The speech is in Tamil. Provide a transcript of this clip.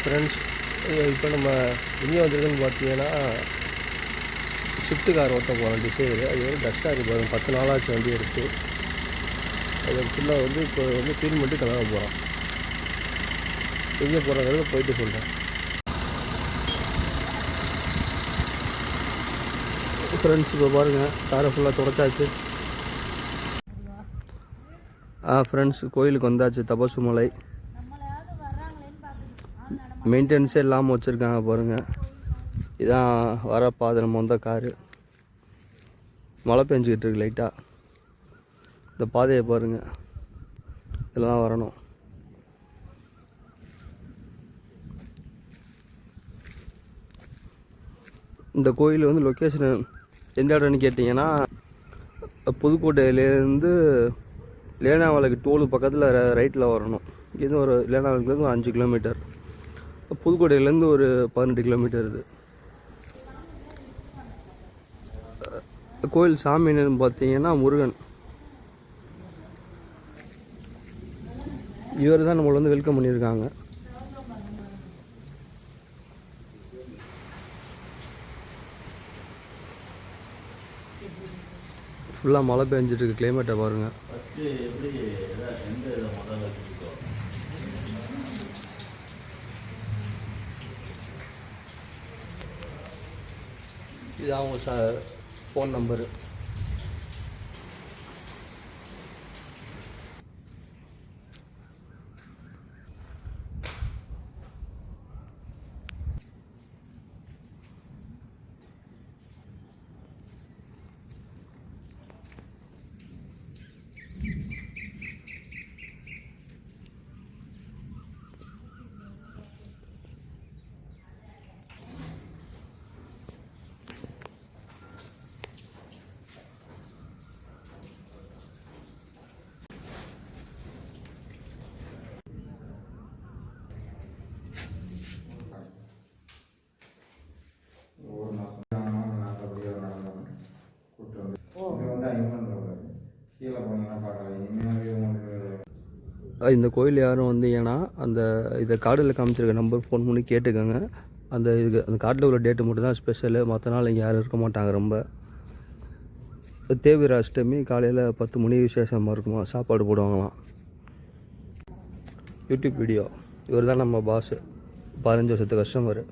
ஃப்ரெண்ட்ஸ், இப்போ நம்ம எங்கே வந்திருக்குன்னு பார்த்தீங்கன்னா, ஷிஃப்ட் கார் ஓட்ட போகிறோம். டிசைர் அது வந்து டஸ்ட்டாக இருக்குது பாருங்கள். 10 நாளாச்சு வண்டி எடுத்து. அது ஃபுல்லாக வந்து இப்போ வந்து க்ளீன் பண்ணிட்டு கிளம்ப போகிறோம். எங்கே போகிறோங்கிறத போயிட்டு சொல்கிறேன். ஃப்ரெண்ட்ஸ், இப்போ பாருங்கள், காரை ஃபுல்லாக தொடச்சாச்சு. ஃப்ரெண்ட்ஸ், கோயிலுக்கு வந்தாச்சு. தபசு மலை மெயின்டெனன்ஸே இல்லாமல் வச்சுருக்காங்க பாருங்கள். இதான் வர பாதை. நம்ம வந்த காரு மழை பெஞ்சிக்கிட்டு இருக்கு லைட்டாக. இந்த பாதையை பாருங்கள், இதெல்லாம் வரணும். இந்த கோயில் வந்து லொக்கேஷன் எந்த இடம்னு கேட்டிங்கன்னா, புதுக்கோட்டையிலேருந்து லேனாவளைக்கு டோலு பக்கத்தில் ரைட்டில் வரணும். இங்கேருந்து ஒரு லேனாவளைக்குலேருந்து ஒரு 5 கிலோமீட்டர், புதுக்கோட்டையிலேருந்து ஒரு 18 கிலோமீட்டர். இது கோயில் சாமி என்னன்னு பார்த்தீங்கன்னா முருகன். இவர் தான் நம்மளை வந்து வெல்கம் பண்ணியிருக்காங்க. ஃபுல்லாக மழை பெஞ்சிட்டு இருக்கு. கிளைமேட்டை பாருங்கள். இது அவங்க ஃபோன் நம்பரு. இந்த கோயில் யாரும் வந்தீங்கன்னா இதை கார்டில் காமிச்சிருக்க நம்பர் ஃபோன் பண்ணி கேட்டுக்கோங்க. அந்த கார்டில் உள்ள டேட்டு மட்டும் தான் ஸ்பெஷலு. மற்ற நாள் இங்கே யாரும் இருக்க மாட்டாங்க. ரொம்ப தேவிர அஷ்டமி காலையில் 10 மணி விசேஷமாக இருக்குமா, சாப்பாடு போடுவாங்களாம். YouTube video. இவர் தான் நம்ம பாஸு, 15 வருஷத்து கஸ்டமரு.